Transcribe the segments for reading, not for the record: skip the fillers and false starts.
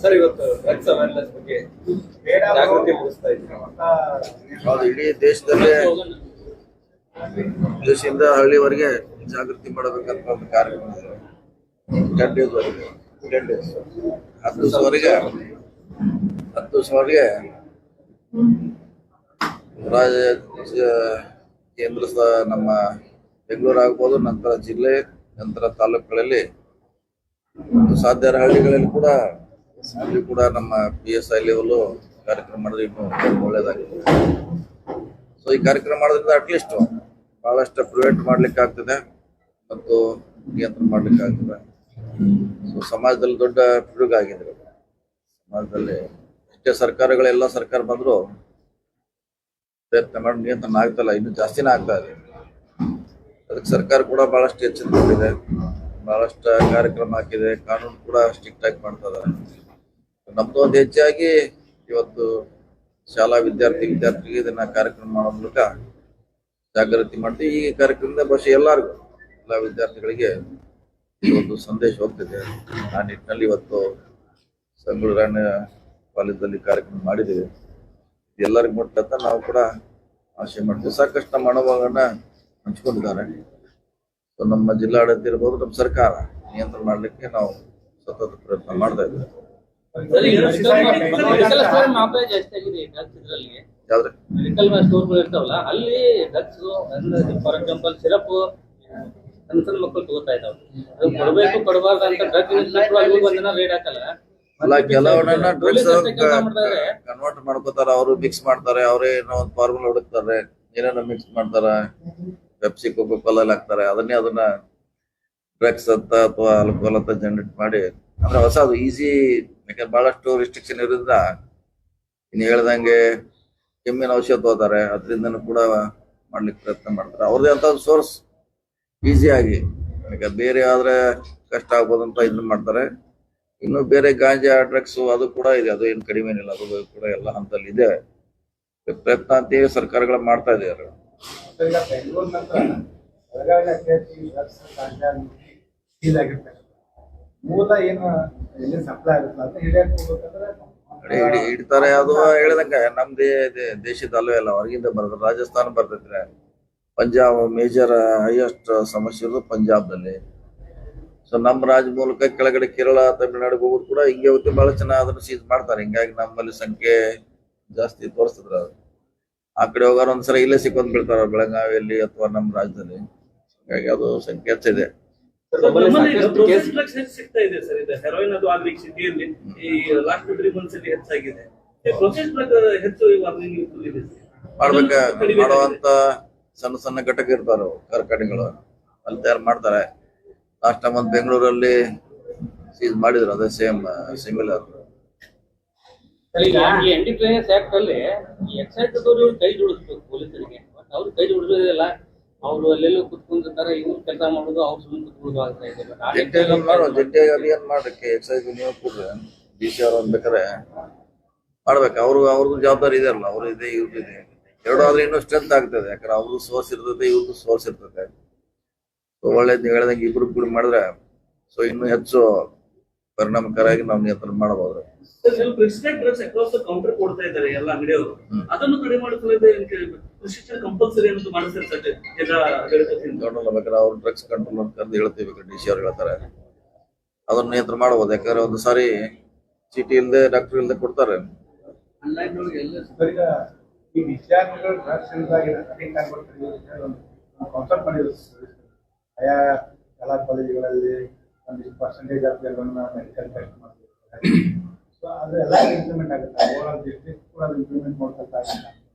Sir, ಇವತ್ತು drugs awareness ಬಗ್ಗೆ ಜಾಗೃತಿ ಮೂಡಿಸ್ತಾ ಇದ್ದೀವಿ. ಇಡೀ ದೇಶದಲ್ಲೇ ದೇಶದಿಂದ ಹಳ್ಳಿವರೆಗೆ ಜಾಗೃತಿ ಮಾಡಬೇಕಂತ ಒಂದು ಕಾರ್ಯಕ್ರಮ ಇದೆ. 10 days ವರೆಗೆ 10 days 10 ದಿವಸವರೆಗೆ ಕೇಂದ್ರ ನಮ್ಮ ಬೆಂಗಳೂರು ಆಗ್ಬೋದು, ನಂತರ ಜಿಲ್ಲೆ, ನಂತರ ತಾಲೂಕುಗಳಲ್ಲಿ ಸಾಧ್ಯ ಹಳ್ಳಿಗಳಲ್ಲಿ ಕೂಡ ಅಲ್ಲಿ ಕೂಡ ನಮ್ಮ PSI ಲೆವೆಲ್ ಕಾರ್ಯಕ್ರಮ ಮಾಡಿದ್ರೆ ಇನ್ನೂ ಒಳ್ಳೇದಾಗಿದೆ. ಸೊ ಈ ಕಾರ್ಯಕ್ರಮ ಮಾಡೋದ್ರಿಂದ ಅಟ್ಲೀಸ್ಟ್ ಬಹಳಷ್ಟು ಪ್ರಿವೆಂಟ್ ಮಾಡ್ಲಿಕ್ಕೆ ಆಗ್ತದೆ ಮತ್ತು ನಿಯಂತ್ರಣ ಮಾಡ್ಲಿಕ್ಕೆ ಆಗ್ತದೆ. ಸೊ ಸಮಾಜದಲ್ಲಿ ದೊಡ್ಡ ಪಿಡುಗ ಆಗಿದೆ. ಸಮಾಜದಲ್ಲಿ ಎಷ್ಟೇ ಸರ್ಕಾರಗಳೆಲ್ಲ ಸರ್ಕಾರ ಬಂದ್ರು ಪ್ರಯತ್ನ ಮಾಡಿ ನಿಯಂತ್ರಣ ಆಗ್ತಲ್ಲ, ಇನ್ನೂ ಜಾಸ್ತಿನೇ ಆಗ್ತಾ ಇದೆ. ಅದಕ್ಕೆ ಸರ್ಕಾರ ಕೂಡ ಬಹಳಷ್ಟು ಎಚ್ಚರಿಕೊಂಡಿದೆ, ಬಹಳಷ್ಟು ಕಾರ್ಯಕ್ರಮ ಹಾಕಿದೆ, ಕಾನೂನು ಕೂಡ ಸ್ಟ್ರಿಕ್ಟ್ ಆಗಿ ಮಾಡ್ತಾ ಇದ್ದಾರೆ. ನಮ್ದು ಒಂದು ಹೆಚ್ಚಾಗಿ ಇವತ್ತು ಶಾಲಾ ವಿದ್ಯಾರ್ಥಿಗಳಿಗೆ ಇದನ್ನ ಕಾರ್ಯಕ್ರಮ ಮಾಡೋ ಮೂಲಕ ಜಾಗೃತಿ ಮಾಡ್ತೀವಿ. ಈ ಕಾರ್ಯಕ್ರಮದ ಬಹುಶಃ ಎಲ್ಲ ವಿದ್ಯಾರ್ಥಿಗಳಿಗೆ ಒಂದು ಸಂದೇಶ ಹೋಗ್ತಿದೆ. ಆ ನಿಟ್ಟಿನಲ್ಲಿ ಇವತ್ತು ಸಂಗೊಳ್ಳಿ ಕಾಲೇಜಲ್ಲಿ ಕಾರ್ಯಕ್ರಮ ಮಾಡಿದ್ದೀವಿ. ಎಲ್ಲರಿಗೂ ಮುಟ್ಟಂತ ನಾವು ಕೂಡ ಆಶೆ ಮಾಡ್ತೀವಿ. ಸಾಕಷ್ಟು ನಮ್ಮ ಅನುಭವಗಳನ್ನ ಹಂಚ್ಕೊಂಡಿದ್ದಾರೆ. ಸೊ ನಮ್ಮ ಜಿಲ್ಲಾಡಳಿತ ಇರ್ಬೋದು, ನಮ್ಮ ಸರ್ಕಾರ ನಿಯಂತ್ರಣ ಮಾಡ್ಲಿಕ್ಕೆ ನಾವು ಸತತ ಪ್ರಯತ್ನ ಮಾಡ್ತಾ ಇದ್ದೀವಿ. ಫಾರ್ ಎಕ್ಸಾಂಪಲ್ ಸಿರಪ್ ಸಣ್ಣ ಮಕ್ಕಳು ತಗೋತಾ ಇದ್ದಾವೆ, ಕೊಡಬೇಕು ಕೊಡಬಾರ್ದು ಅಂತ ಡ್ರಗ್ ರೇಟ್ ಹಾಕಲ್ಲ. ಅಲ್ಲ, ಕೆಲವನ್ನ ಡ್ರಗ್ಸ್ ಕನ್ವರ್ಟ್ ಮಾಡ್ಕೋತಾರ, ಅವರು ಮಿಕ್ಸ್ ಮಾಡ್ತಾರೆ, ಅವರೇ ಏನೋ ಒಂದು ಫಾರ್ಮುಲಾ ಹುಡುಕ್ತಾರೆ, ಏನೇನೋ ಮಿಕ್ಸ್ ಮಾಡ್ತಾರ, ಪೆಪ್ಸಿ ಕೋಕೋ ಕೋಲಾ ಹಾಕ್ತಾರೆ, ಅದನ್ನ ಡ್ರಗ್ಸ್ ಅಂತ ಅಥವಾ ಆಲ್ಕೋಹಾಲ್ ಅಂತ ಜನರೇಟ್ ಮಾಡಿ ಅಂದ್ರೆ ಹೊಸದು ಈಸಿ. ಯಾಕಂದ್ರೆ ಬಹಳಷ್ಟು ರಿಸ್ಟ್ರಿಕ್ಷನ್ ಇರೋದ್ರಿಂದ ಇನ್ನು ಹೇಳ್ದಂಗೆ ಕೆಮ್ಮಿನ ಔಷಧ ತಗೋತಾರೆ, ಅದರಿಂದನೂ ಕೂಡ ಮಾಡ್ಲಿಕ್ಕೆ ಪ್ರಯತ್ನ ಮಾಡ್ತಾರೆ. ಅವ್ರದೇ ಅಂತ ಒಂದು ಸೋರ್ಸ್ ಈಸಿಯಾಗಿ, ಯಾಕಂದ್ರೆ ಬೇರೆ ಆದ್ರೆ ಕಷ್ಟ ಆಗ್ಬೋದು ಅಂತ ಇದನ್ನ ಮಾಡ್ತಾರೆ. ಇನ್ನು ಬೇರೆ ಗಾಂಜಾ ಡ್ರಗ್ಸ್ ಅದು ಕೂಡ ಇದೆ, ಅದು ಏನು ಕಡಿಮೆ ಏನಿಲ್ಲ, ಅದು ಕೂಡ ಎಲ್ಲ ಹಂತದಲ್ಲಿ ಇದೆ. ಪ್ರಯತ್ನ ಅಂತ ಸರ್ಕಾರಗಳ ಮಾಡ್ತಾ ಇದ್ದಾರೆ. ಹಿಡಿತಾರೆ, ಅದು ಹೇಳಿದಂಗೆ ನಮ್ದೇ ದೇಶದ ಅಲ್ವೇ ಅಲ್ಲ, ಹೊರಗಿಂದ ಬರ್ತದೆ. ರಾಜಸ್ಥಾನ ಬರ್ತೈತ್ರೆ, ಪಂಜಾಬ್ ಮೇಜರ್ ಹೈಯೆಸ್ಟ್ ಸಮಸ್ಯೆ ಇರೋದು ಪಂಜಾಬ್ನಲ್ಲಿ. ಸೊ ನಮ್ಮ ರಾಜ್ಯ ಮೂಲಕ ಕೆಳಗಡೆ ಕೇರಳ, ತಮಿಳುನಾಡಿಗೆ ಹೋಗೋದು ಕೂಡ ಹಿಂಗೆ ಹೋಗುತ್ತೆ. ಬಹಳ ಚೆನ್ನಾಗಿ ಅದನ್ನು ಸೀಸ್ ಮಾಡ್ತಾರೆ. ಹಿಂಗಾಗಿ ನಮ್ಮಲ್ಲಿ ಸಂಖ್ಯೆ ಜಾಸ್ತಿ ತೋರಿಸ್ತದ್ರ. ಆ ಕಡೆ ಹೋಗೋರು ಒಂದ್ಸಲ ಇಲ್ಲೇ ಸಿಕ್ಕೊಂಡ್ ಬೀಳ್ತಾರ, ಬೆಳಗಾವಿಯಲ್ಲಿ ಅಥವಾ ನಮ್ಮ ರಾಜ್ಯದಲ್ಲಿ. ಹಾಗಾಗಿ ಅದು ಸಂಖ್ಯೆ ಹೆಚ್ಚಿದೆ. ಮಾಡುವಂತ ಸಣ್ಣ ಸಣ್ಣ ಘಟಕ ಇರ್ತಾರ, ಕಾರ್ಖಾನೆಗಳು ಅಲ್ಲಿ ತಯಾರು ಮಾಡ್ತಾರೆ. ಲಾಸ್ಟ್ ಟೈಮ್ ಒಂದು ಬೆಂಗಳೂರಲ್ಲಿ ಸೀಸ್ ಮಾಡಿದ್ರು, ಅದೇ ಸೇಮ್ ಸಿಮಿಲರ್. NDPS ಆಕ್ಟ್ ಅಲ್ಲಿ ಎಕ್ಸೈಸ್ ಕೈ ಜೋಡಿಸ್ಬೇಕು ಪೊಲೀಸರಿಗೆ, ಅವ್ರು ಕೈ ಜೋಡಿಸೋದಿಲ್ಲ. ಅವ್ರು ಅಲ್ಲೆಲ್ಲೂ ಕುತ್ಕೊಂಡಿರ್ತಾರೆ, ಇವ್ರು ಕೆಲಸ ಮಾಡೋದು, ಅವ್ರು ಸುಮ್ಮನೆ ಕುತ್ಕೊಳ್ಳೋದು ಆಗ್ತಾ ಇದೆ. ಜಂಟಿಯಾಗಿ ಅಭಿಯಾನ ಮಾಡಕ್ಕೆ ಎಕ್ಸೈಸ್ ನೀವು ಕೊಡ್ರಿ, DC ಅವ್ರು ಅನ್ಬೇಕಾರೆ ಮಾಡ್ಬೇಕು. ಅವ್ರದ್ದು ಜವಾಬ್ದಾರಿ ಇದೆ ಅಲ್ಲ, ಅವ್ರು ಇದೆ, ಇವ್ರದ್ದು ಇದೆ. ಎರಡು ಆದ್ರೆ ಇನ್ನೂ ಸ್ಟ್ರೆಂತ್ ಆಗ್ತದೆ. ಯಾಕಂದ್ರೆ ಅವ್ರದ್ದು ಸೋರ್ಸ್ ಇರ್ತದೆ, ಇವ್ರದ್ದು ಸೋರ್ಸ್ ಇರ್ತದೆ. ಒಳ್ಳೇದು ನೀವು ಹೇಳ್ದಂಗೆ ಇಬ್ರು ಕೂಡ ಮಾಡಿದ್ರೆ ಸೊ ಇನ್ನೂ ಹೆಚ್ಚು ಪರಿಣಾಮಕಾರಿಯಾಗಿ ನಾವು ನಿಯಂತ್ರಣ ಮಾಡಬಹುದು. ಅವ್ರು ಡ್ರಗ್ಸ್ ಕಂಟ್ರೋಲ್ ಅಂತ ಹೇಳ್ತೀವಿ, DC ಅವ್ರು ಹೇಳ್ತಾರೆ, ಅದನ್ನ ನಿಯಂತ್ರಣ ಮಾಡಬಹುದು. ಯಾಕಂದ್ರೆ ಒಂದು ಸಾರಿ ಚೀಟಿ ಇಲ್ಲದೆ ಡಾಕ್ಟರ್ ಇಲ್ಲದೆ ಕೊಡ್ತಾರೆ. ಎಲ್ಲ ಕಾಲೇಜುಗಳಲ್ಲಿ ಒಂದಿಷ್ಟು ಪರ್ಸೆಂಟೇಜ್ ಆಫ್ ಮೆಡಿಕಲ್ ಟೆಸ್ಟ್ ಮಾಡ್ತಿರ್ತಾರೆ. ಸೊ ಅದೆಲ್ಲ ಇಂಪ್ಲಿಮೆಂಟ್ ಆಗುತ್ತೆ. ಓವರಾಲ್ ಡಿಸ್ಟ್ರಿಕ್ಟ್ ಕೂಡ ಇಂಪ್ಲಿಮೆಂಟ್ ಮಾಡ್ಕೊಳ್ತಾರೆ.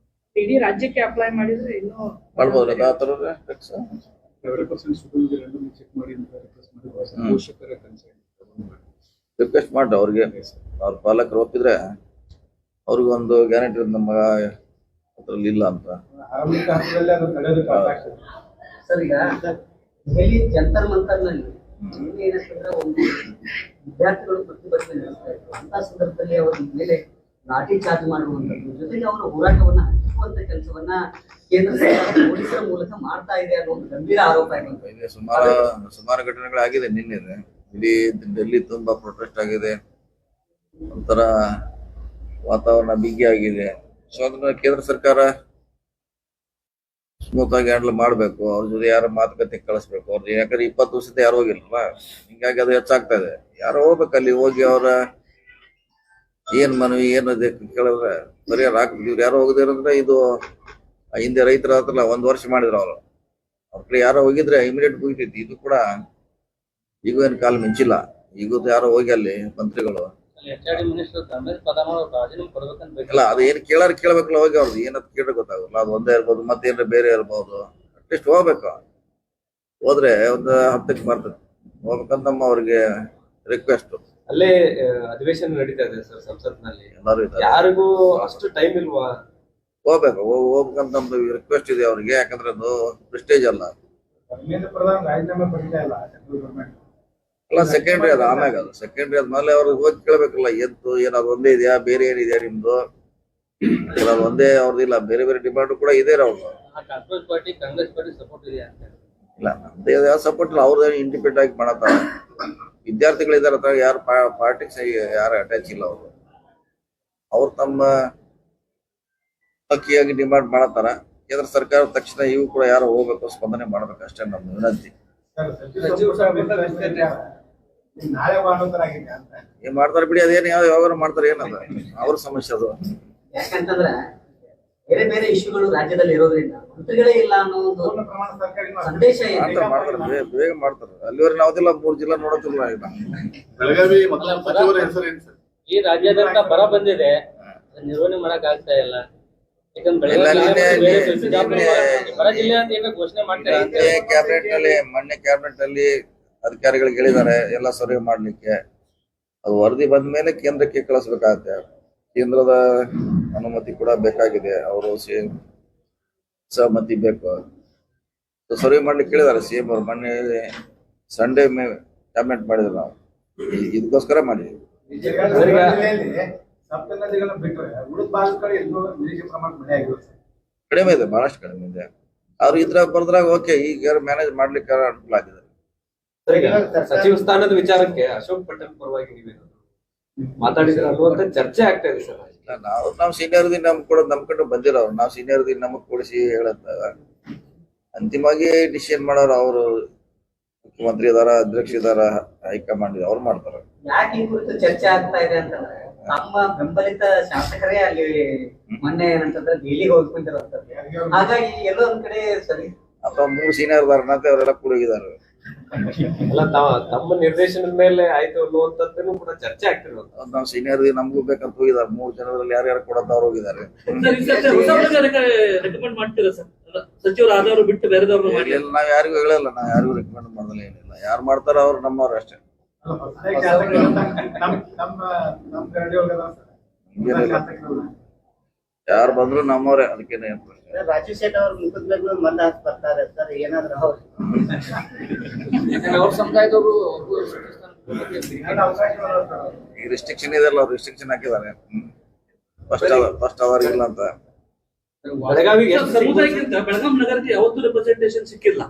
ಇಡೀ ರಾಜ್ಯಕ್ಕೆ ಅಪ್ಲೈ ಮಾಡಿದ್ರೆ ಇನ್ನೂ ಮಾಡ್ಬೋದು. ಆ ಥರ 70% ಸ್ಟೂಡೆಂಟ್ಗಳನ್ನು ಚೆಕ್ ಮಾಡಿ ಅಂತ ರಿಕ್ವೆಸ್ಟ್ ಮಾಡಿದ್ರೆ ಪೋಷಕರ ಕನ್ಸರ್ನ್ ರಿಕ್ವೆಸ್ಟ್ ಮಾಡ್ರಿ. ಅವ್ರಿಗೆ ಅವ್ರ ಪಾಲಕರು ಒಪ್ಪಿದ್ರೆ ಅವ್ರಿಗೊಂದು ಗ್ಯಾರಂಟಿ ಇರುತ್ತೆ, ನಮ್ಮ ಮಗ ಅದ್ರಲ್ಲಿ ಇಲ್ಲ ಅಂತ. ಆರಂಭಿಕ ಹಂತದಲ್ಲಿ ಅದು ತಡೆಯೋದಕ್ಕೆ ಆಗ್ತದೆ. ಸರ್, ಈಗ ದೆಹಲಿ ಜಂತರ್ ಮಂತರ್ನಲ್ಲಿ ಏನಾಗ್ತಂದ್ರೆ ಒಂದು ವಿದ್ಯಾರ್ಥಿಗಳು ಪ್ರತಿಭಟನೆ ನಡೆಸ್ತಾ ಇದ್ರು ಅಂತ ಸಂದರ್ಭದಲ್ಲಿ ಅವರ ಮೇಲೆ ಲಾಠಿ ಚಾರ್ಜ್ ಮಾಡುವಂಥದ್ದು ಜೊತೆಗೆ ಅವರ ಹೋರಾಟವನ್ನ ಹಂಚುವಂತ ಕೆಲಸವನ್ನ ಕೇಂದ್ರ ಸರ್ಕಾರ ಪೊಲೀಸರ ಮೂಲಕ ಮಾಡ್ತಾ ಇದೆ ಅನ್ನೋ ಒಂದು ಗಂಭೀರ ಆರೋಪ ಇದೆ. ಇದೆ ಸುಮಾರು ಘಟನೆಗಳಾಗಿದೆ. ನಿನ್ನೆ ಇಡೀ ಡೆಲ್ಲಿ ತುಂಬಾ ಪ್ರೊಟೆಸ್ಟ್ ಆಗಿದೆ, ಒಂಥರ ವಾತಾವರಣ ಬಿಗಿ ಆಗಿದೆ. ಸೊ ಅದನ್ನ ಕೇಂದ್ರ ಸರ್ಕಾರ ಸ್ಮೂತ್ ಆಗಿ ಹ್ಯಾಂಡಲ್ ಮಾಡ್ಬೇಕು. ಅವ್ರ ಜೊತೆ ಯಾರ ಮಾತುಕತೆ ಕಳಿಸ್ಬೇಕು. ಅವ್ರ ಯಾಕಂದ್ರೆ 20 ವರ್ಷದಿಂದ ಯಾರು ಹೋಗಿಲ್ವಾ, ಹಿಂಗಾಗಿ ಅದು ಹೆಚ್ಚಾಗ್ತಾ ಇದೆ. ಯಾರು ಹೋಗ್ಬೇಕು ಅಲ್ಲಿ ಹೋಗಿ ಅವ್ರ ಏನ್ ಮನವಿ ಏನಿದೆ ಕೇಳಿದ್ರೆ ಪರಿಹಾರ ಹಾಕ್ಬೇಕು. ಇವ್ರು ಯಾರೋ ಹೋಗದಿರಂದ್ರೆ ಇದು ಹಿಂದೆ ರೈತರ ಹತ್ರ 1 ವರ್ಷ ಮಾಡಿದ್ರು ಅವ್ರ ಕಡೆ ಯಾರೋ ಹೋಗಿದ್ರೆ ಇಮಿಡಿಯೇಟ್ ಮುಗಿತೈತಿ. ಇದು ಕೂಡ ಈಗ ಏನ್ ಕಾಲ ಮಿಂಚಿಲ್ಲ. ಈಗ ಯಾರೋ ಹೋಗಿ ಅಲ್ಲಿ ಮಂತ್ರಿಗಳು HRD ಮಿನಿಸ್ಟರ್ ಧರ್ಮೇಂದ್ರ ಪ್ರಧಾನ್ ಅವರು ರಾಜೀನಾಮೆ ಕೊಡ್ಬೇಕಂತ ಬೇಕು. ಅಲ್ಲ, ಅದು ಏನ್ ಕೇಳಬೇಕಲ್ಲ ಹೋಗಿ ಅವ್ರದ್ದು ಏನಂತ ಕೇಳ ಗೊತ್ತಾಗಲ್ಲ. ಅದು ಒಂದೇ ಇರ್ಬೋದು, ಮತ್ತೇನ್ರ ಬೇರೆ ಇರ್ಬೋದು. ಅಟ್ಲೀಸ್ಟ್ ಹೋಗ್ಬೇಕು. ಹೋದ್ರೆ ಒಂದು 10ಕ್ಕೆ ಬರ್ತದೆ ಹೋಗ್ಬೇಕಂತ ನಮ್ಮ ಅವ್ರಿಗೆ ರಿಕ್ವೆಸ್ಟ್. ಅಲ್ಲೇ ಅಧಿವೇಶನ ನಡೀತಾ ಇದೆ ಸರ್ ಸಂಸತ್ನಲ್ಲಿ. ಎಲ್ಲಾರು ಇದ್ದಾರೆ, ಯಾರಿಗೂ ಅಷ್ಟು ಟೈಮ್ ಇಲ್ವಾ? ಹೋಗ್ಬೇಕು. ಹೋಗ್ಬೇಕಂತ ನಮ್ದು ರಿಕ್ವೆಸ್ಟ್ ಇದೆ ಅವ್ರಿಗೆ. ಯಾಕಂದ್ರೆ ಅದು ಪ್ರೆಸ್ಟೇಜ್ ಅಲ್ಲ. ಧರ್ಮೇಂದ್ರ ಪ್ರಧಾನ್ ರಾಜೀನಾಮೆ ಕೊಟ್ಟಿಲ್ಲ ಅಲ್ಲ ಸೆಂಟ್ರಲ್ ಗೌರ್ಮೆಂಟ್. ಅಲ್ಲ, ಸೆಕೆಂಡ್ರಿ ಅದು ಆಮ್ಯಾಗ. ಅದು ಸೆಕೆಂಡ್ರಿ ಆದ್ಮೇಲೆ ಅವ್ರು ಹೋಗಿ ಕೇಳ್ಬೇಕಲ್ಲ, ಏನಾದ್ರು ಒಂದೇ ಇದೆಯಾ ಬೇರೆ ಏನಿದೆಯಾ ನಿಮ್ದು, ಅದು ಒಂದೇ ಅವ್ರದ್ದಿಲ್ಲ, ಬೇರೆ ಬೇರೆ ಡಿಮಾಂಡ್ ಕೂಡ ಇದೆ ಅವ್ರದ್ದು. ಕಾಂಗ್ರೆಸ್ ಪಾರ್ಟಿ ಸಪೋರ್ಟ್ ಇದೆ ಅಂತ ಇಲ್ಲ, ನಮ್ದು ಯಾವ ಸಪೋರ್ಟ್ ಇಲ್ಲ. ಅವ್ರದ್ದು ಇಂಡಿಪೆಂಡೆಂಟ್ ಆಗಿ ಮಾಡತ್ತಾರ. ವಿದ್ಯಾರ್ಥಿಗಳಿದಾರ ಹತ್ರ ಯಾರು ಪಾರ್ಟಿಕ್ಸ್ ಯಾರು ಅಟ್ಯಾಚ್ ಇಲ್ಲ. ಅವ್ರು ತಮ್ಮ ಹಕ್ಕಿಯಾಗಿ ಡಿಮಾಂಡ್ ಮಾಡತ್ತಾರ. ಕೇಂದ್ರ ಸರ್ಕಾರ ತಕ್ಷಣ ಇವು ಕೂಡ ಯಾರು ಹೋಗ್ಬೇಕು, ಸ್ಪಂದನೆ ಮಾಡ್ಬೇಕು, ಅಷ್ಟೇ ನಮ್ಮ ವಿನಂತಿ. ನಾಳೆ ಮಾಡುವಂತರಾಗಿದೆ ಅಂತ ಏನ್ ಮಾಡ್ತಾರೆ ಬಿಡಿ, ಅದೇನು ಯಾವಾಗ ಮಾಡ್ತಾರೆ, ಏನದ ಅವ್ರ ಸಮಸ್ಯೆ ಅದು. ಯಾಕಂತಂದ್ರೆ ಬೇರೆ ಬೇರೆ ಇಶ್ಯೂಗಳು ರಾಜ್ಯದಲ್ಲಿ ಇರೋದ್ರಿಂದ ಮಂತ್ರಿಗಳೇ ಇಲ್ಲ ಅನ್ನೋ ಒಂದು ಪೂರ್ಣ ಪ್ರಮಾಣ ಸರ್ಕಾರಿ ಸಂದೇಶ ಇದೆ. ಮಾಡ್ತಾರೆ, ಬೇಗ ಮಾಡ್ತಾರೆ. ಅಲ್ಲಿವರೆಗೆ ನಾವ್ದಿಲ್ಲ 3 ಜಿಲ್ಲಾ ನೋಡೋದಿಲ್ಲ. ಬೆಳಗಾವಿ ಮತ್ತು ಸಚಿವರ ಹೆಸರೇನು ಸರ್? ಈ ರಾಜ್ಯಾದ್ಯಂತ ಬರ ಬಂದಿದೆ, ನಿರ್ವಹಣೆ ಮಾಡಕ್ ಆಗ್ತಾ ಇಲ್ಲ. ಯಾಕಂದ್ರೆ ಬರ ಜಿಲ್ಲೆ ಅಂತ ಈಗ ಘೋಷಣೆ ಮಾಡ್ತಾರೆ. ಮೊನ್ನೆ ಕ್ಯಾಬಿನೆಟ್ ಅಲ್ಲಿ ಅಧಿಕಾರಿಗಳಿಗೆ ಹೇಳಿದ್ದಾರೆ ಎಲ್ಲ ಸರ್ವೆ ಮಾಡ್ಲಿಕ್ಕೆ. ಅದು ವರದಿ ಬಂದ ಮೇಲೆ ಕೇಂದ್ರಕ್ಕೆ ಕಳಿಸ್ಬೇಕಾಗತ್ತೆ. ಕೇಂದ್ರದ ಅನುಮತಿ ಕೂಡ ಬೇಕಾಗಿದೆ, ಅವರು ಸಹಮತಿ ಬೇಕು. ಸರ್ವೆ ಮಾಡ್ಲಿಕ್ಕೆ ಹೇಳಿದ್ದಾರೆ ಸಿಎಂ ಅವರು. ಮೊನ್ನೆ ಸಂಡೇ ಕ್ಯಾಬಿನೆಟ್ ಮಾಡಿದ್ರು. ನಾವು ಇದಕ್ಕೋಸ್ಕರ ಮಾಡಿದ್ವಿ. ಸಪ್ತ ನದಿಗಳನ್ನ ಬಿಟ್ಟರೆ ಉಳಿದ ಭಾಗಗಳು ಎಲ್ಲೂ ನಿರೀಕ್ಷೆ ಪ್ರಮಾಣ ಮಳೆ ಆಗಿರುತ್ತೆ. ಕಡಿಮೆ ಇದೆ, ಬಹಳಷ್ಟು ಕಡಿಮೆ ಇದೆ. ಅವ್ರು ಇದ್ರಾಗ ಬರ್ದ್ರಾಗ ಓಕೆ, ಈಗ ಮ್ಯಾನೇಜ್ ಮಾಡ್ಲಿಕ್ಕೆ ಅನುಕೂಲ ಆಗಿದೆ. ಸಚಿವ ಸ್ಥಾನದ ವಿಚಾರಕ್ಕೆ ಅಶೋಕ್ ಪಟೇಲ್ ಪರವಾಗಿ ನೀವೇನು ಮಾತಾಡಿದ್ರೆ ಅನ್ನುವಂತ ಚರ್ಚೆ ಆಗ್ತಾ ಇದೆ ಸರ್. ನಾವು ಸೀನಿಯರ್ ದಿನ ನಮ್ ಕಡೆ ಬಂದಿರೋರು. ನಾವು ಸೀನಿಯರ್ ದಿನ ನಮಗ್ ಕೊಡಿಸಿ ಹೇಳತ್ತ ಅಂತಿಮವಾಗಿ ಡಿಸಿಷನ್ ಮಾಡೋರು ಅವರು. ಮುಖ್ಯಮಂತ್ರಿ ಇದಾರ, ಅಧ್ಯಕ್ಷ ಇದಾರ, ಹೈಕಮಾಂಡ್ ಅವ್ರು ಮಾಡ್ತಾರ. ಯಾಕೆ ಈ ಕುರಿತು ಚರ್ಚೆ ಆಗ್ತಾ ಇದೆ ಅಂತಂದ್ರೆ ನಮ್ಮ ಬೆಂಬಲಿತ ಶಾಸಕರೇ ಅಲ್ಲಿ ಮೊನ್ನೆ ಏನಂತಂದ್ರೆ ದೆಹಲಿಗೆ ಹೋಗ್ಕೊಂಡಿರೋಂಥದ್ದು. ಹಾಗಾಗಿ ಎಲ್ಲೋ ಒಂದ್ ಕಡೆ ಸರಿ ಅಥವಾ 3 ಸೀನಿಯರ್ ಇದಾರೆ, ಅವರೆಲ್ಲ ಕೂಡ ಹೋಗಿದ್ದಾರೆ. ಅಲ್ಲ, ತಮ್ಮ ನಿರ್ದೇಶನದ ಮೇಲೆ ಆಯ್ತು ಅನ್ನುವಂಥದ್ದನ್ನು ಕೂಡ ಚರ್ಚೆ ಆಗ್ತಿರೋದು. ನಾವು ಸೀನಿಯರ್ ನಮಗೂ ಬೇಕಂತ ಹೋಗಿದ್ದಾರೆ. 3 ಜನರಲ್ಲಿ ಯಾರ್ಯಾರು ಕೊಡಂತ ಅವ್ರು ಹೋಗಿದ್ದಾರೆ. ರೆಕಮೆಂಡ್ ಮಾಡ್ತೀರಾ ಸರ್? ಸಚಿವರು ಆದವರು ಬಿಟ್ಟು ಬೇರೆದವ್ರು ಮಾಡಿ. ನಾವ್ ಯಾರಿಗೂ ಹೇಳಲ್ಲ, ನಾವ್ ಯಾರಿಗೂ ರೆಕಮೆಂಡ್ ಮಾಡೋದಿಲ್ಲ, ಏನಿಲ್ಲ. ಯಾರು ಮಾಡ್ತಾರ ಅವ್ರು ನಮ್ಮವ್ರು ಅಷ್ಟೇ. ಯಾರು ಬಂದ್ರು ನಮ್ಮವ್ರೆ, ಅದಕ್ಕೇನೆ ರಾಜು ಶೆಟ್ಟಿ ಅವ್ರ ಮುಖದ ಮೇಲೆ ಮತ ಹಾಕಿ ಬರ್ತಾರೆ ಸರ್, ಏನಾದ್ರು ಅವ್ರು ಅವ್ರ ಸಮುದಾಯದವರು ಈ ರಿಸ್ಟ್ರಿಕ್ಷನ್ ಇದೆಲ್ಲ, ಅವ್ರು ರಿಸ್ಟ್ರಿಕ್ಷನ್ ಹಾಕಿದ್ದಾರೆ. ಫಸ್ಟ್ ಅವರ್ ಇಲ್ಲ ಅಂತ. ಬೆಳಗಾವಿಗೆ ಸಮುದಾಯಕ್ಕಿಂತ ಬೆಳಗಾಂ ನಗರಕ್ಕೆ ಯಾವತ್ತೂ ರೆಪ್ರೆಸೆಂಟೇಷನ್ ಸಿಕ್ಕಿಲ್ಲ.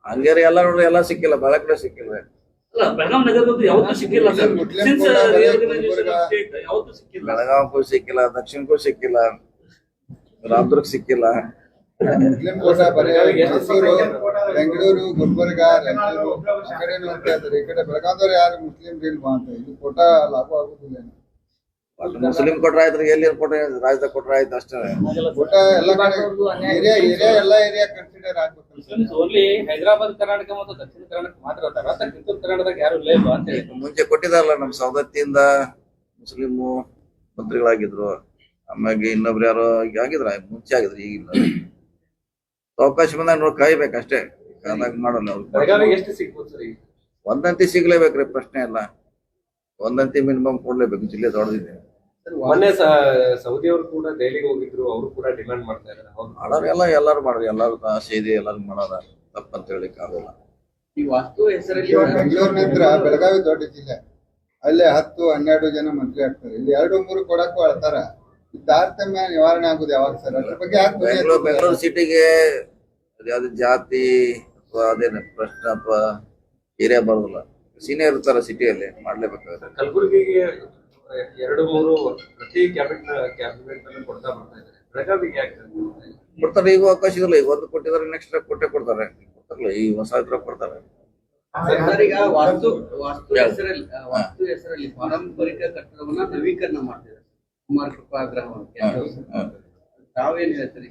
ಹಂಗಾರೆ ಎಲ್ಲ ನೋಡ್ರಿ, ಎಲ್ಲ ಸಿಕ್ಕಿಲ್ಲ, ಬಹಳ ಕಡೆ ಸಿಕ್ಕಿಲ್ಲ. ಅಲ್ಲ, ಬೆಳಗಾಂ ನಗರದ್ದು ಯಾವತ್ತೂ ಸಿಕ್ಕಿಲ್ಲ sir. Since reorganisation of state ಯಾವತ್ತೂ ಸಿಕ್ಕಿಲ್ಲ. ಬೆಳಗಾವಿಗೂ ಸಿಕ್ಕಿಲ್ಲ, ದಕ್ಷಿಣಕ್ಕೂ ಸಿಕ್ಕಿಲ್ಲ, ರಾಮದುರ್ಗ ಸಿಕ್ಕಿಲ್ಲ. ಬೆಂಗಳೂರು, ಗುಲ್ಬರ್ಗ, ರಾಯಚೂರು ಆ ಕಡೆ ನೋಡ್ತಾ ಇದ್ದಾರೆ. ಈ ಕಡೆ ಬೆಳಗಾವಿಯವರು ಯಾರು ಮುಸ್ಲಿಂ ಇಲ್ವಾ ಅಂತ. ಇದು ಕೋಟ ಲಾಭ ಆಗುದಿಲ್ಲ. ಮುಸ್ಲಿಂ ಕೊಟ್ರ ಆಯ್ತು, ಎಲ್ಲಿ ಕೊಟ್ರೆ ರಾಜ್ಯದಾಗ ಕೊಟ್ರ ಆಯ್ತು ಅಷ್ಟೇ. ಕೋಟ ಎಲ್ಲ ಕಡೆ ಏರಿಯಾ ಎಲ್ಲ ಏರಿಯಾ ಕನ್ಸಿಡರ್ ಆಗ್ಬೇಕು. ಓನ್ಲಿ ಹೈದರಾಬಾದ್, ಕರ್ನಾಟಕ ಮತ್ತು ದಕ್ಷಿಣ ಕರ್ನಾಟಕ ಮಾತ್ರ ಅದಾರ. ಕಿತ್ತೂರು ಕರ್ನಾಟಕದಾಗ ಯಾರು ಇಲ್ಲ ಇಲ್ವಾ ಅಂತ ಹೇಳಿ ಮುಂಚೆ ಕೊಟ್ಟಿದಾರಲ್ಲ, ನಮ್ ಸವದತ್ತಿಯಿಂದ ಮುಸ್ಲಿಂ ಮಂತ್ರಿಗಳಾಗಿದ್ರು. ಆಮ್ಯಾಗ ಇನ್ನೊಬ್ರು ಯಾರೋ ಆಗಿದ್ರ, ಮುಂಚೆ ಆಗಿದ್ರು, ಈಗಿಲ್ಲ. ಅವಕಾಶ ಬಂದಾಗ ನೋಡಿ ಕಾಯ್ಬೇಕಷ್ಟೇ, ಕಾದಾಗ ಮಾಡಲ್ಲ ಅವ್ರು. ಬೆಳಗಾವಿಗೆ ಎಷ್ಟು ಸಿಗ್ಬೋದು ಸರ್? ಈಗ ಒಂದಂತಿ ಸಿಗ್ಲೇಬೇಕ್ರಿ, ಪ್ರಶ್ನೆ ಇಲ್ಲ. ಒಂದಂತಿ ಮಿನಿಮಮ್ ಕೊಡ್ಲೇಬೇಕು, ಜಿಲ್ಲೆ ದೊಡ್ಡದಿದೆ. ಮೊನ್ನೆ ಸೌದಿ ಅವರು ಕೂಡ ದೆಹಲಿಗೆ ಹೋಗಿದ್ರು, ಅವರು ಕೂಡ ಡಿಮ್ಯಾಂಡ್ ಮಾಡ್ತಾ ಇದ್ದಾರೆ. ಮಾಡೋರೆಲ್ಲ ಎಲ್ಲಾರು ಮಾಡ್ರಿ, ಎಲ್ಲಾರು ಆಸೆ ಇದೆ, ಎಲ್ಲಾರು ಮಾಡೋರ, ತಪ್ಪಂತ ಹೇಳಿಕ್ ಆಗಲ್ಲ. ಈ ವಾಸ್ತು ಹೆಸರಲ್ಲಿ ಬೆಂಗಳೂರಿನಿಂದ ಬೆಳಗಾವಿ ದೊಡ್ಡ ಜಿಲ್ಲೆ. ಅಲ್ಲೇ 10-12 ಜನ ಮಂತ್ರಿ ಆಗ್ತಾರೆ. ಇಲ್ಲಿ 2-3 ಕೊಡಕ್ಕೂ ಅಳ್ತಾರ. ಈ ತಾರತಮ್ಯ ನಿವಾರಣೆ ಆಗುದು ಯಾವಾಗ ಸರ್? ಅದ್ರ ಬಗ್ಗೆ ಯಾಕೆ ಬೆಂಗಳೂರು ಸಿಟಿಗೆ ಯಾವ್ದು ಜಾತಿ ಅಥವಾ ಅದೇನು ಪ್ರಶ್ನೆ ಅಥವಾ ಏರಿಯಾ ಬರೋದಿಲ್ಲ. ಸೀನಿಯರ್ ಇರ್ತಾರ ಸಿಟಿಯಲ್ಲಿ ಮಾಡ್ಲೇಬೇಕಾಗುತ್ತೆ. ಕಲಬುರಗಿಗೆ 2-3 ಪ್ರತಿ ಕ್ಯಾಬಿನೆಟ್ ಅನ್ನು ಕೊಡ್ತಾ ಬರ್ತಾ ಇದ್ದಾರೆ. ಬೆಳಗಾವಿಗೆ ಯಾಕೆ ಕೊಡ್ತಾರೆ? ಈಗ ಅವಕಾಶ ಇಲ್ಲ. ಈಗ 1 ಕೊಟ್ಟಿದ್ದಾರೆ, ನೆಕ್ಸ್ಟ್ ಕೊಟ್ಟೆ ಕೊಡ್ತಾರೆ. ಕೊಡ್ತಾರಲ್ಲ, ಈ ಹೊಸ ಇದ್ರ ಕೊಡ್ತಾರೆ. ಈಗ ವಾಸ್ತು ಹೆಸರಲ್ಲಿ ಪಾರಂಪರಿಕ ಕಟ್ಟಡವನ್ನ ನವೀಕರಣ ಮಾಡ್ತಿದ್ದಾರೆ ಕುಮಾರ ಕೃಪಾ ಗ್ರಾಮ. ತಾವೇನ್ ಹೇಳ್ತೀರಿ?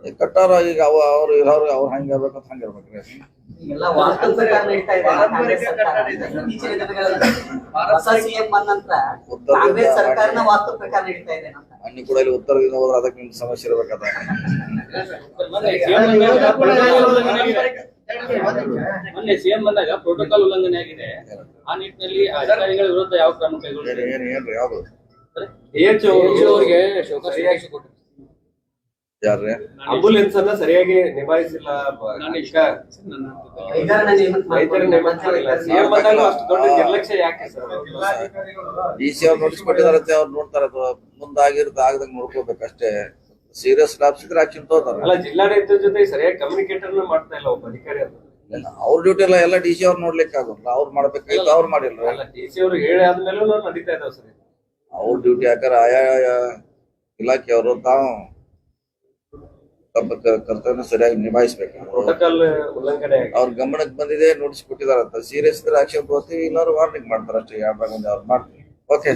ಈ ಕಟ್ಟಾರ ಈಗ ಅವ್ರು ಇರೋರು ಅವ್ರು ಹಂಗಿರ್ಬೇಕಂತ ಹಂಗಿರ್ಬೇಕ್ರಿ. ಎಲ್ಲ ವಾಸ್ತು ಪ್ರಕಾರ ನಡೀತಾ ಇದೆ. ಕಾಂಗ್ರೆಸ್ ಸರ್ಕಾರ ಇತ್ತೀಚಿನ ದಿನಗಳಲ್ಲಿ ಹೊಸ ಸಿಎಂ ಬಂದ ನಂತರ ಕಾಂಗ್ರೆಸ್ ಸರ್ಕಾರನ ವಾಸ್ತು ಪ್ರಕಾರ ನಡೀತಾ ಇದೆ ಅಂತ. ಅಲ್ಲಿ ಕೂಡ ಇಲ್ಲಿ ಉತ್ತರದಿಂದ ಹೋದ್ರೆ ಅದಕ್ಕೆ ನಿಮ್ಗೆ ಸಮಸ್ಯೆ ಇರ್ಬೇಕದ. ಮೊನ್ನೆ ಸಿಎಂ ಬಂದಾಗ ಪ್ರೋಟೋಕಾಲ್ ಉಲ್ಲಂಘನೆ ಆಗಿದೆ. ಆ ನಿಟ್ಟಿನಲ್ಲಿ ಅಧಿಕಾರಿಗಳ ವಿರುದ್ಧ ಯಾವ ಕ್ರಮ ಕೈಗೊಳ್ಳಿದೆ? ಏನ್ರಿ ಯಾವ್ದು ಅವರಿಗೆ ಸರಿಯಾಗಿ ಯಾರ್ರಿ ಆಂಬುಲೆನ್ಸ್ ಅನ್ನ ಸರಿಯಾಗಿ ನಿಭಾಯಿಸಿಲ್ಲ. ರೈತರ ನೇಮಕ ಮಾಡಿಲ್ಲ. ಸಿಎಂ ಬಂದಾಗ ಅಷ್ಟು ದೊಡ್ಡ ನಿರ್ಲಕ್ಷ್ಯ ಯಾಕೆ ಸರ್? DC ಅವ್ರು ನೋಟಿಸ್ ಕೊಟ್ಟಿದಾರಂತೆ, ಅವ್ರು ನೋಡ್ತಾರ ಅಥವಾ ಮುಂದಾಗಿರುತ್ತೆ ಆಗದಂಗ್ ನೋಡ್ಕೋಬೇಕಷ್ಟೇ. ಸೀರಿಯಸ್ ಲಾಪ್ಸಿದ್ರೆ ಆಕ್ಷನ್ ತಗೋತಾರ. ಅಲ್ಲ, ಜಿಲ್ಲಾಡಳಿತದ ಜೊತೆ ಸರಿಯಾಗಿ ಕಮ್ಯುನಿಕೇಟರ್ ಮಾಡ್ತಾ ಇಲ್ಲ ಒಬ್ಬ ಅಧಿಕಾರಿ ಅಂತ. ಅವ್ರ ಡ್ಯೂಟಿ ಎಲ್ಲ DC ಅವ್ರು ನೋಡ್ಲಿಕ್ಕೆ ಆಗೋಲ್ಲ. ಅವ್ರು ಮಾಡ್ಬೇಕಾಗಿತ್ತು, ಅವ್ರು ಮಾಡಿಲ್ಲ. ಅಲ್ಲ, DC ಅವರು ಹೇಳಿ ಆದ್ಮೇಲೂ ನಡೀತಾ ಇದಾವೆ ಸರ್. ಅವ್ರ ಡ್ಯೂಟಿ ಯಾಕಂದ್ರೆ ಆಯಾ ಇಲಾಖೆಯವರು ತಾವು ತಮ್ಮ ಕರ್ತವ್ಯ ಸರಿಯಾಗಿ ನಿಭಾಯಿಸ್ಬೇಕು. ಪ್ರೋಟೋಕಾಲ್ ಉಲ್ಲಂಘನೆ ಆಗಿದೆ. ಅವ್ರ ಗಮನಕ್ಕೆ ಬಂದಿದೆ, ನೋಟಿಸ್ ಕೊಟ್ಟಿದಾರಂತ. ಸೀರಿಯಸ್ ಇದ್ರೆ ಆಕ್ಷನ್ ತಗೋತೀವಿ, ಇಲ್ಲಾರು ವಾರ್ನಿಂಗ್ ಮಾಡ್ತಾರ ಅಷ್ಟೇ. ಯಾವ್ದಾಗ ಅವ್ರು ಮಾಡ್ತೀವಿ. ಓಕೆ.